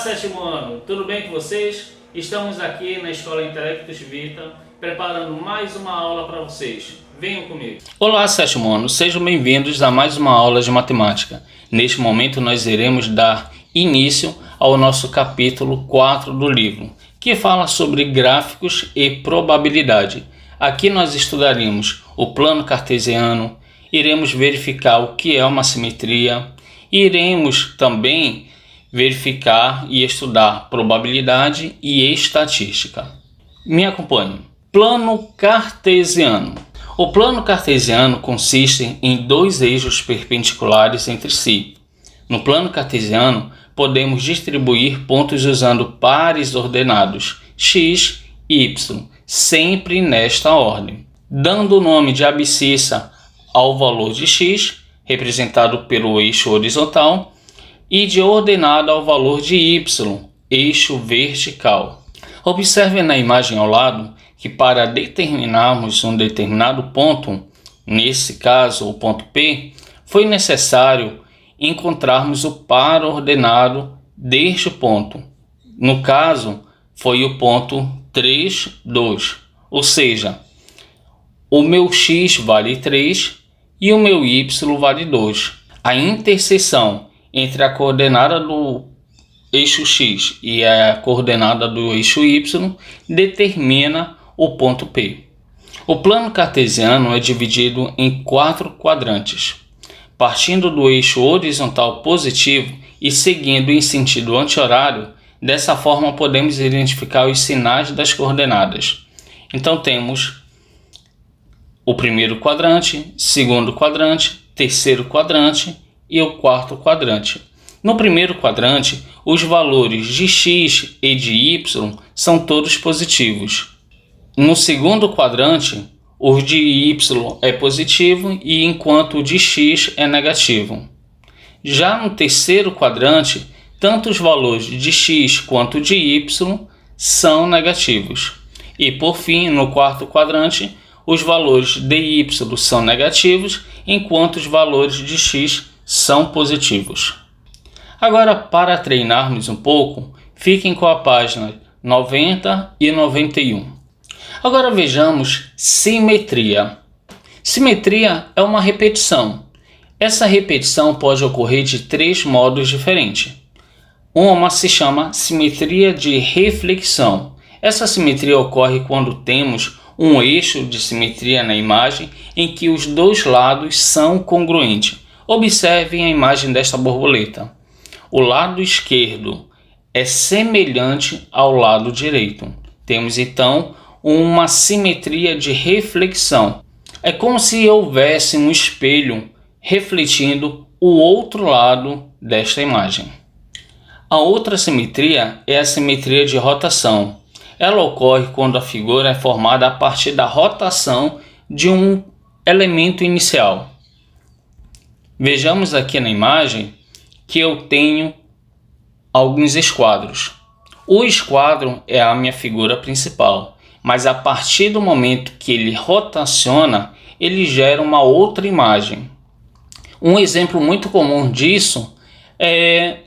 sétimo ano, tudo bem com vocês? Estamos aqui na Escola Intelectus Vita, preparando mais uma aula para vocês. Venham comigo. Olá, sétimo ano, sejam bem-vindos a mais uma aula de matemática. Neste momento nós iremos dar início ao nosso capítulo 4 do livro, que fala sobre gráficos e probabilidade. Aqui nós estudaremos o plano cartesiano, iremos verificar o que é uma simetria, iremos também verificar e estudar probabilidade e estatística. Me acompanhe. Plano cartesiano. O plano cartesiano consiste em dois eixos perpendiculares entre si. No plano cartesiano, podemos distribuir pontos usando pares ordenados x e y, sempre nesta ordem, dando o nome de abscissa ao valor de x, representado pelo eixo horizontal, e de ordenada ao valor de y, eixo vertical. Observe na imagem ao lado que para determinarmos um determinado ponto, nesse caso o ponto P, foi necessário encontrarmos o par ordenado deste ponto. No caso, foi o ponto 3, 2, ou seja, o meu x vale 3 e o meu y vale 2. A interseção entre a coordenada do eixo x e a coordenada do eixo y determina o ponto P. O plano cartesiano é dividido em 4 quadrantes. Partindo do eixo horizontal positivo e seguindo em sentido anti-horário, dessa forma podemos identificar os sinais das coordenadas. Então temos o primeiro quadrante, segundo quadrante, terceiro quadrante e o quarto quadrante. No primeiro quadrante, os valores de x e de y são todos positivos. No segundo quadrante, o de y é positivo e enquanto o de x é negativo. Já no terceiro quadrante, tanto os valores de x quanto de y são negativos. E por fim, no quarto quadrante, os valores de y são negativos, enquanto os valores de x são positivos. Agora, para treinarmos um pouco, fiquem com a página 90 e 91. Agora vejamos simetria. Simetria é uma repetição. Essa repetição pode ocorrer de 3 modos diferentes. Uma se chama simetria de reflexão. Essa simetria ocorre quando temos um eixo de simetria na imagem em que os dois lados são congruentes. Observem a imagem desta borboleta. O lado esquerdo é semelhante ao lado direito. Temos então uma simetria de reflexão. É como se houvesse um espelho refletindo o outro lado desta imagem. A outra simetria é a simetria de rotação. Ela ocorre quando a figura é formada a partir da rotação de um elemento inicial. Vejamos aqui na imagem que eu tenho alguns esquadros. O esquadro é a minha figura principal, mas a partir do momento que ele rotaciona, ele gera uma outra imagem. Um exemplo muito comum disso é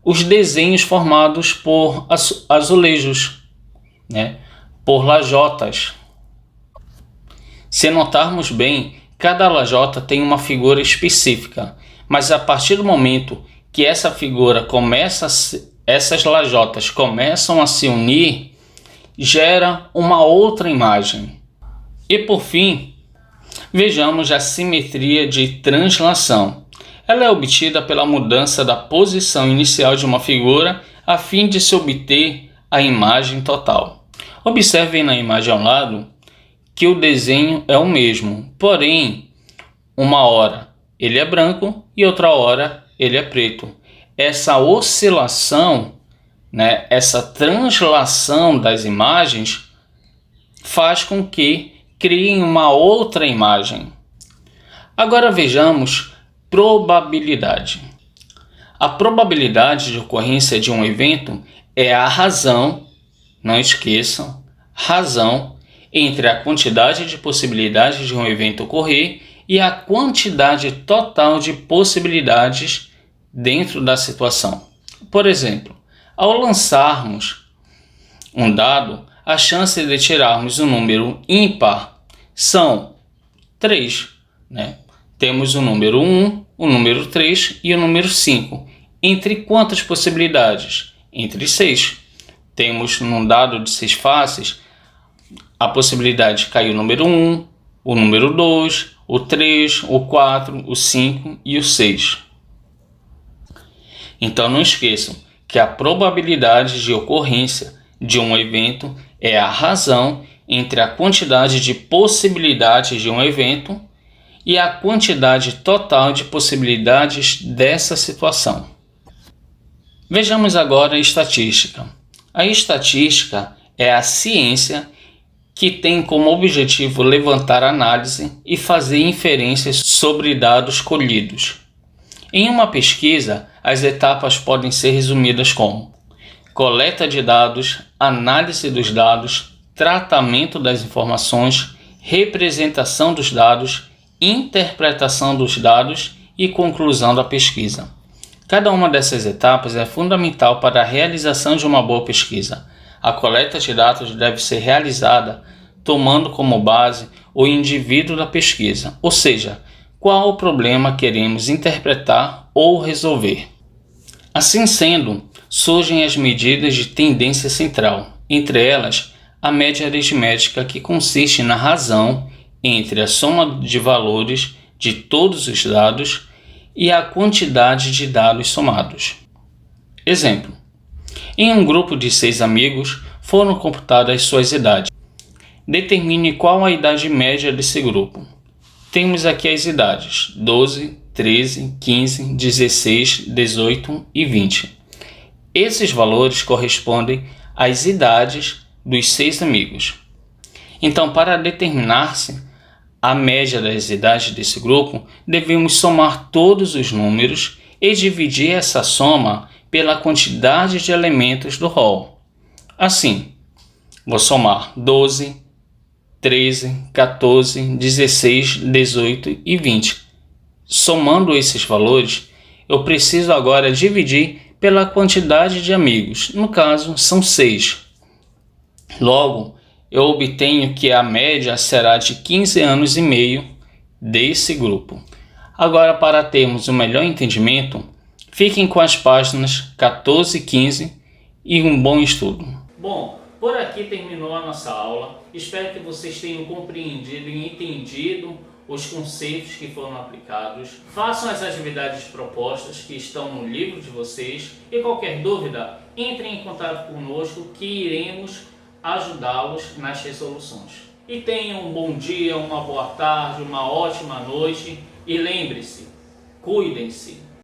os desenhos formados por azulejos, por lajotas. Se notarmos bem, cada lajota tem uma figura específica, mas a partir do momento que essa figura essas lajotas começam a se unir, gera uma outra imagem. E por fim, vejamos a simetria de translação. Ela é obtida pela mudança da posição inicial de uma figura a fim de se obter a imagem total. Observem na imagem ao lado que o desenho é o mesmo, porém, uma hora ele é branco e outra hora ele é preto. Essa oscilação, essa translação das imagens faz com que criem uma outra imagem. Agora vejamos probabilidade. A probabilidade de ocorrência de um evento é a razão, não esqueçam, razão entre a quantidade de possibilidades de um evento ocorrer e a quantidade total de possibilidades dentro da situação. Por exemplo, Ao lançarmos um dado, a chance de tirarmos um número ímpar são 3, né? Temos o número 1, o número 3 e o número 5. Entre quantas possibilidades? Entre 6. Temos num dado de 6 faces a possibilidade de cair o número 1, o número 2, o 3, o 4, o 5 e o 6. Então não esqueçam que a probabilidade de ocorrência de um evento é a razão entre a quantidade de possibilidades de um evento e a quantidade total de possibilidades dessa situação. Vejamos agora a estatística. A estatística é a ciência que tem como objetivo levantar análise e fazer inferências sobre dados colhidos. Em uma pesquisa, as etapas podem ser resumidas como coleta de dados, análise dos dados, tratamento das informações, representação dos dados, interpretação dos dados e conclusão da pesquisa. Cada uma dessas etapas é fundamental para a realização de uma boa pesquisa. A coleta de dados deve ser realizada tomando como base o indivíduo da pesquisa, ou seja, qual o problema queremos interpretar ou resolver. Assim sendo, surgem as medidas de tendência central, entre elas a média aritmética, que consiste na razão entre a soma de valores de todos os dados e a quantidade de dados somados. Exemplo: em um grupo de 6 amigos foram computadas suas idades. Determine qual a idade média desse grupo. Temos aqui as idades 12, 13, 15, 16, 18 e 20. Esses valores correspondem às idades dos 6 amigos. Então, para determinar-se a média das idades desse grupo, devemos somar todos os números e dividir essa soma pela quantidade de elementos do rol. Assim, vou somar 12, 13, 14, 16, 18 e 20. Somando esses valores, eu preciso agora dividir pela quantidade de amigos, no caso são 6. Logo, eu obtenho que a média será de 15 anos e meio desse grupo. Agora, para termos um melhor entendimento, fiquem com as páginas 14 e 15 e um bom estudo. Bom, por aqui terminou a nossa aula. Espero que vocês tenham compreendido e entendido os conceitos que foram aplicados. Façam as atividades propostas que estão no livro de vocês e qualquer dúvida, entrem em contato conosco que iremos ajudá-los nas resoluções. E tenham um bom dia, uma boa tarde, uma ótima noite e lembre-se, cuidem-se.